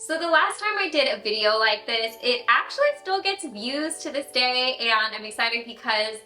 So the last time I did a video like this, it actually still gets views to this day, and I'm excited because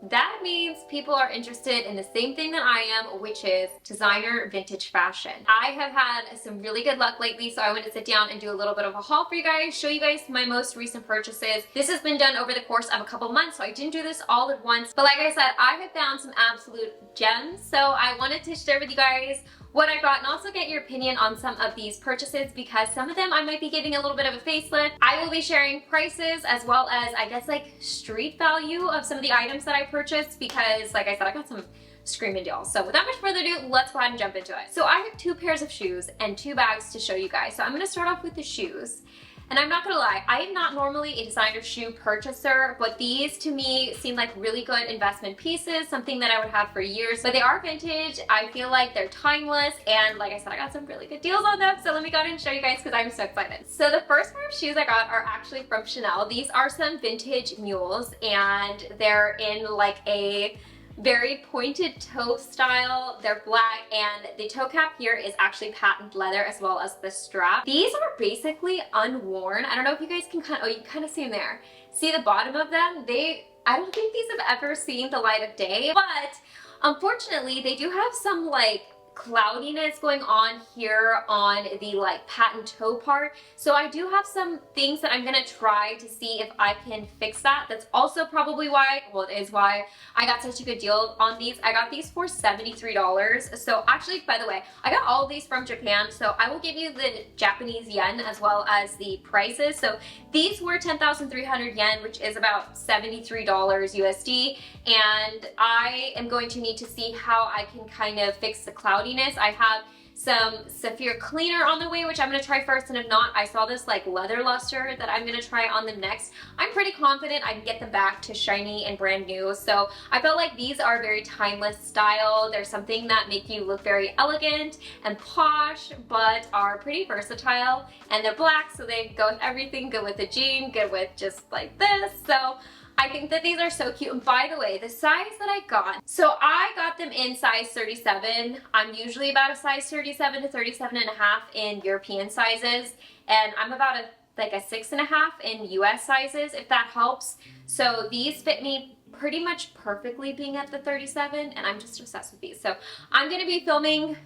that means people are interested in the same thing that I am, which is designer vintage fashion. I have had some really good luck lately, so I want to sit down and do a little bit of a haul for you guys, show you guys my most recent purchases. This has been done over the course of a couple months, so I didn't do this all at once. But like I said, I have found some absolute gems, so I wanted to share with you guys what I got and also get your opinion on some of these purchases because some of them I might be giving a little bit of a facelift. I will be sharing prices as well as I guess like street value of some of the items that I purchased because like I said, I got some screaming deals. So without much further ado, let's go ahead and jump into it. So I have 2 pairs of shoes and 2 bags to show you guys. So I'm gonna start off with the shoes. And I'm not gonna lie, I am not normally a designer shoe purchaser, but these to me seem like really good investment pieces, something that I would have for years. But they are vintage, I feel like they're timeless, and like I said, I got some really good deals on them, so let me go ahead and show you guys because I'm so excited. So the first pair of shoes I got are actually from Chanel. These are some vintage mules, and they're in like a very pointed toe style. They're black and the toe cap here is actually patent leather as well as the strap. These are basically unworn. I don't know if you guys can kind of, oh, you kind of see them there. See the bottom of them? I don't think these have ever seen the light of day, but unfortunately they do have some like cloudiness going on here on the like patent toe part. So I do have some things that I'm gonna try to see if I can fix that. That's also probably why, well it is why I got such a good deal on these. I got these for $73. So actually, by the way, I got all of these from Japan. So I will give you the Japanese yen as well as the prices. So these were 10,300 yen, which is about $73 USD. And I am going to need to see how I can kind of fix the cloudiness. I have some Sapphire cleaner on the way, which I'm going to try first, and if not, I saw this like leather luster that I'm going to try on them next. I'm pretty confident I can get them back to shiny and brand new. So I felt like these are very timeless style. They're something that make you look very elegant and posh, but are pretty versatile, and they're black, so they go with everything. Good with a jean, good with just like this. So I think that these are so cute. And by the way, the size that I got, so I got them in size 37. I'm usually about a size 37 to 37 and a half in European sizes, and I'm about like a 6.5 in US sizes, if that helps. So these fit me pretty much perfectly being at the 37, and I'm just obsessed with these. So I'm gonna be filming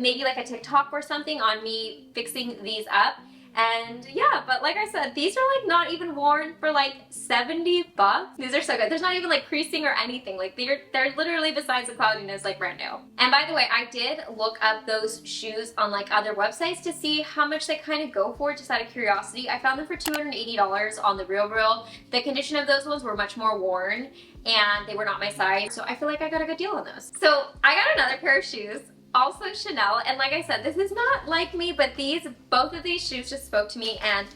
maybe like a TikTok or something on me fixing these up. And yeah, but like I said, these are like not even worn for like 70 bucks. These are so good. There's not even like creasing or anything. Like they're literally, besides the cloudiness, like brand new. And by the way, I did look up those shoes on like other websites to see how much they kind of go for, just out of curiosity. I found them for $280 on the Real. The condition of those ones were much more worn and they were not my size. So I feel like I got a good deal on those. So I got another pair of shoes, also Chanel, and like I said, this is not like me, but both of these shoes just spoke to me, and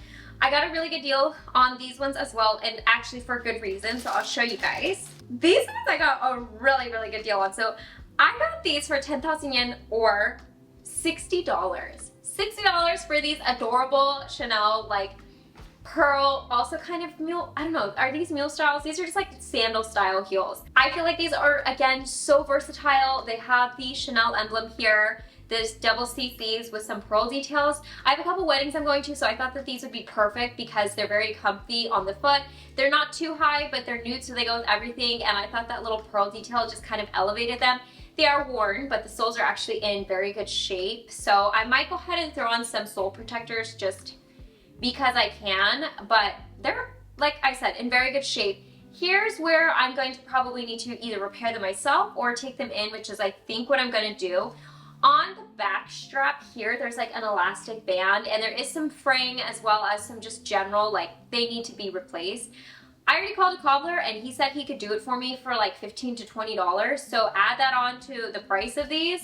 I got a really good deal on these ones as well, and actually for good reason, so I'll show you guys. These ones I got a really good deal on. So I got these for 10,000 yen or $60. $60 for these adorable Chanel like pearl, also kind of mule, I don't know, are these mule styles? These are just like sandal style heels. I feel like these are, again, so versatile. They have the Chanel emblem here. There's double CCs with some pearl details. I have a couple weddings I'm going to, so I thought that these would be perfect because they're very comfy on the foot. They're not too high, but they're nude, so they go with everything, and I thought that little pearl detail just kind of elevated them. They are worn, but the soles are actually in very good shape, so I might go ahead and throw on some sole protectors just because I can, but they're, like I said, in very good shape. Here's where I'm going to probably need to either repair them myself or take them in, which is I think what I'm gonna do. On the back strap here, there's like an elastic band, and there is some fraying as well as some just general, like they need to be replaced. I already called a cobbler and he said he could do it for me for like $15 to $20. So add that on to the price of these.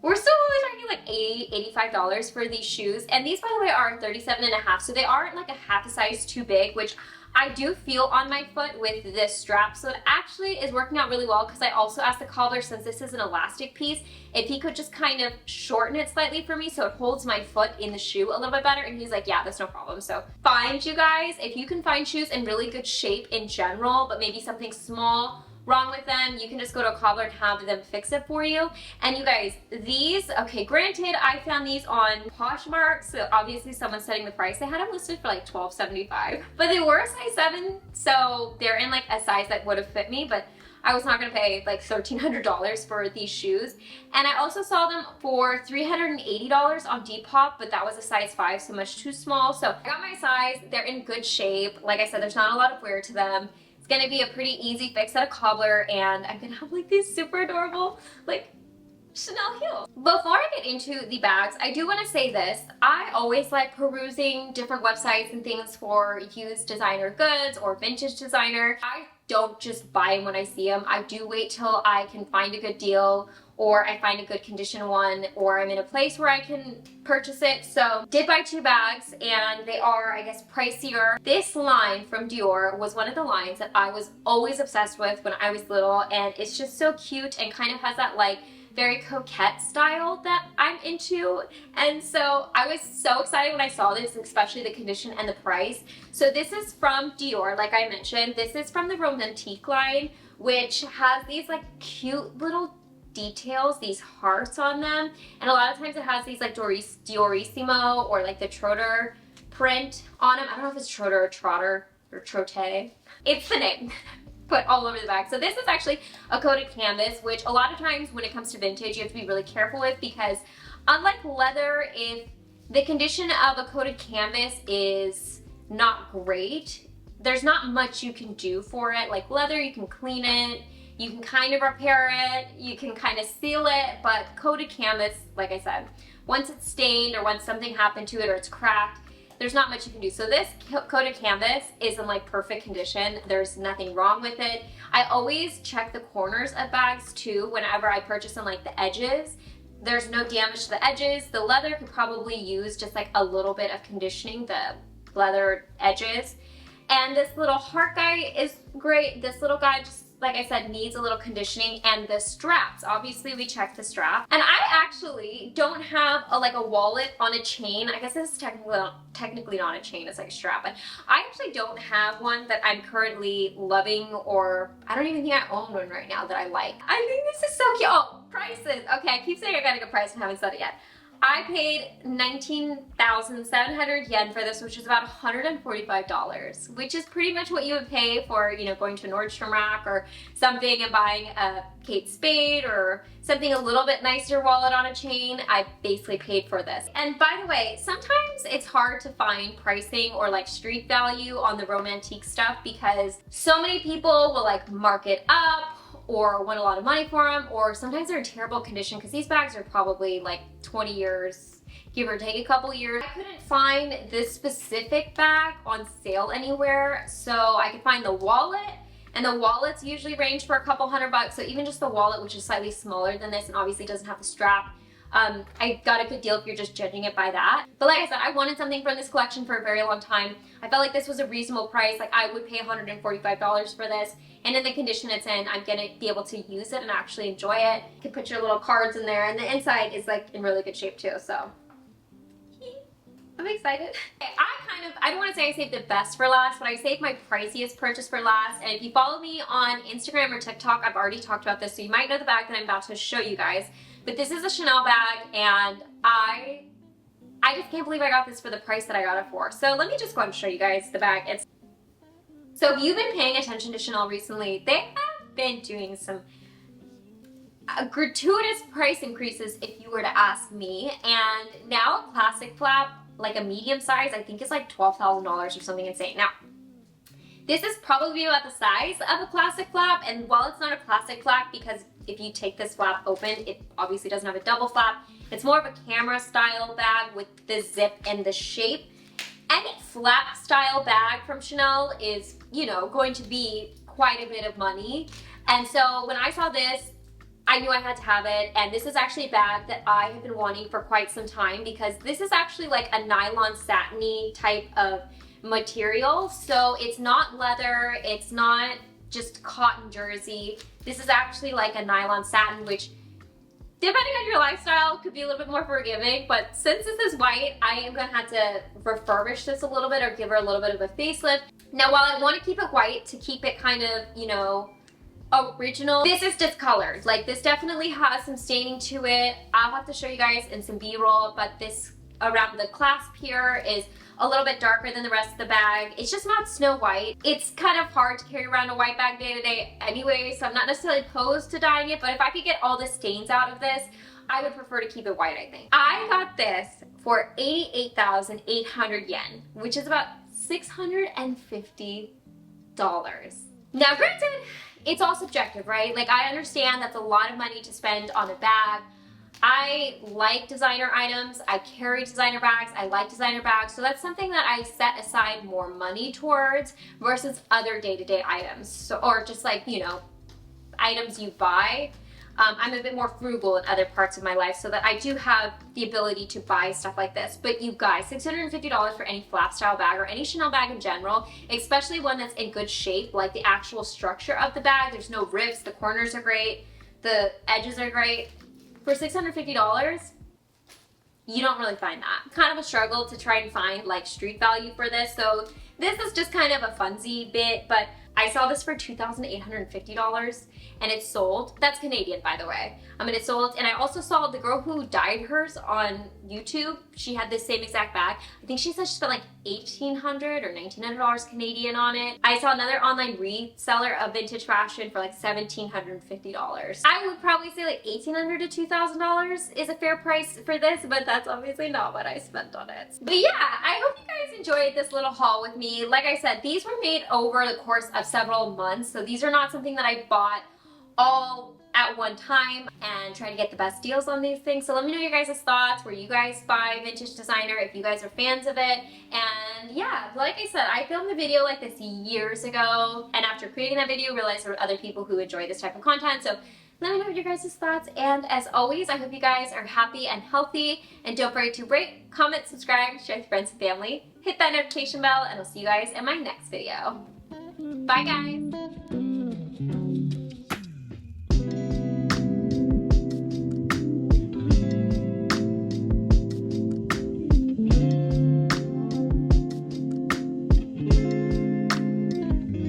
We're still only talking like $80, $85 for these shoes. And these, by the way, are 37 and a half. So they aren't like a half a size too big, which I do feel on my foot with this strap. So it actually is working out really well because I also asked the cobbler, since this is an elastic piece, if he could just kind of shorten it slightly for me so it holds my foot in the shoe a little bit better. And he's like, yeah, that's no problem. So find you guys, if you can find shoes in really good shape in general, but maybe something small wrong with them, you can just go to a cobbler and have them fix it for you. And you guys, these, okay, granted, I found these on Poshmark, so obviously someone's setting the price. They had them listed for like $12.75, but they were a size 7, so they're in like a size that would have fit me, but I was not gonna pay like $1,300 for these shoes. And I also saw them for $380 on Depop, but that was a size 5, so much too small. So I got my size. They're in good shape. Like I said, there's not a lot of wear to them. It's gonna be a pretty easy fix at a cobbler, and I'm gonna have like these super adorable like Chanel heels. Before I get into the bags, I do want to say this. I always like perusing different websites and things for used designer goods or vintage designer. I don't just buy them when I see them. I do wait till I can find a good deal, or I find a good condition one, or I'm in a place where I can purchase it. So did buy 2 bags, and they are, I guess, pricier. This line from Dior was one of the lines that I was always obsessed with when I was little, and it's just so cute and kind of has that like very coquette style that I'm into. And so I was so excited when I saw this, especially the condition and the price. So this is from Dior, like I mentioned. This is from the Romantique line, which has these like cute little details, these hearts on them. And a lot of times it has these like Diorissimo or like the Trotter print on them. I don't know if it's Trotter or Trotter or Trotte. It's the name. Put all over the bag. So this is actually a coated canvas, which a lot of times when it comes to vintage, you have to be really careful with, because unlike leather, if the condition of a coated canvas is not great, there's not much you can do for it. Like leather, you can clean it, you can kind of repair it, you can kind of seal it, but coated canvas, like I said, once it's stained or once something happened to it or it's cracked, there's not much you can do. So this coated canvas is in like perfect condition. There's nothing wrong with it. I always check the corners of bags too whenever I purchase them, like the edges. There's no damage to the edges. The leather could probably use just like a little bit of conditioning, the leather edges. And this little heart guy is great. This little guy just, like I said, needs a little conditioning. And the straps, obviously we checked the strap. And I actually don't have like a wallet on a chain. I guess this is technically not a chain, it's like a strap. But I actually don't have one that I'm currently loving, or I don't even think I own one right now that I like. I think this is so cute. Oh, prices. Okay, I keep saying I got a good price and haven't said it yet. I paid 19,700 yen for this, which is about $145, which is pretty much what you would pay for, you know, going to a Nordstrom Rack or something and buying a Kate Spade or something a little bit nicer wallet on a chain. I basically paid for this. And by the way, sometimes it's hard to find pricing or like street value on the Romantique stuff, because so many people will like mark it up or want a lot of money for them, or sometimes they're in terrible condition, because these bags are probably like 20 years, give or take a couple years. I couldn't find this specific bag on sale anywhere, so I could find the wallet, and the wallets usually range for a couple $100, so even just the wallet, which is slightly smaller than this and obviously doesn't have the strap, I got a good deal if you're just judging it by that. But like I said, I wanted something from this collection for a very long time. I felt like this was a reasonable price. Like I would pay $145 for this, and in the condition it's in, I'm gonna be able to use it and actually enjoy it. You can put your little cards in there, and the inside is like in really good shape too, so I'm excited. I don't want to say I saved the best for last, but I saved my priciest purchase for last. And if you follow me on Instagram or TikTok, I've already talked about this, so you might know the bag that I'm about to show you guys. But this is a Chanel bag, and I just can't believe I got this for the price that I got it for. So let me just go ahead and show you guys the bag. So if you've been paying attention to Chanel recently, they have been doing some gratuitous price increases, if you were to ask me. And now a classic flap, like a medium size, I think is like $12,000 or something insane. Now, this is probably about the size of a classic flap, and while it's not a classic flap, because if you take this flap open, it obviously doesn't have a double flap. It's more of a camera style bag with the zip and the shape. Any flap style bag from Chanel is, you know, going to be quite a bit of money. And so when I saw this, I knew I had to have it, and this is actually a bag that I have been wanting for quite some time, because this is actually like a nylon satiny type of material. So it's not leather, it's not just cotton jersey. This is actually like a nylon satin, which depending on your lifestyle could be a little bit more forgiving, but since this is white, I am gonna have to refurbish this a little bit or give her a little bit of a facelift. Now, while I want to keep it white to keep it kind of, you know, original. This is discolored. Like, this definitely has some staining to it. I'll have to show you guys in some B-roll, but this around the clasp here is a little bit darker than the rest of the bag. It's just not Snow White. It's kind of hard to carry around a white bag day to day anyway, so I'm not necessarily opposed to dyeing it, but if I could get all the stains out of this, I would prefer to keep it white, I think. I got this for 88,800 yen, which is about $650. Now granted, it's all subjective, right? Like, I understand that's a lot of money to spend on a bag. I like designer items, I carry designer bags, I like designer bags, so that's something that I set aside more money towards versus other day-to-day items. So, or just like, you know, items you buy. I'm a bit more frugal in other parts of my life so that I do have the ability to buy stuff like this. But you guys, $650 for any flap style bag or any Chanel bag in general, especially one that's in good shape, like the actual structure of the bag. There's no rips, the corners are great, the edges are great. For $650, you don't really find that. Kind of a struggle to try and find like street value for this. So this is just kind of a funsy bit, but I saw this for $2,850 and it sold. That's Canadian, by the way. And it sold, and I also saw the girl who dyed hers on YouTube. She had this same exact bag. I think she said she spent like $1,800 or $1,900 Canadian on it. I saw another online reseller of vintage fashion for like $1,750. I would probably say like $1,800 to $2,000 is a fair price for this, but that's obviously not what I spent on it. But yeah, I hope you guys enjoyed this little haul with me. Like I said, these were made over the course of several months, so these are not something that I bought all at one time and try to get the best deals on these things. So let me know your guys' thoughts, where you guys buy vintage designer, if you guys are fans of it. And yeah, like I said, I filmed a video like this years ago, and after creating that video, realized there were other people who enjoy this type of content. So let me know your guys' thoughts, and as always, I hope you guys are happy and healthy, and don't forget to rate, comment, subscribe, share with friends and family, hit that notification bell, and I'll see you guys in my next video. Bye guys!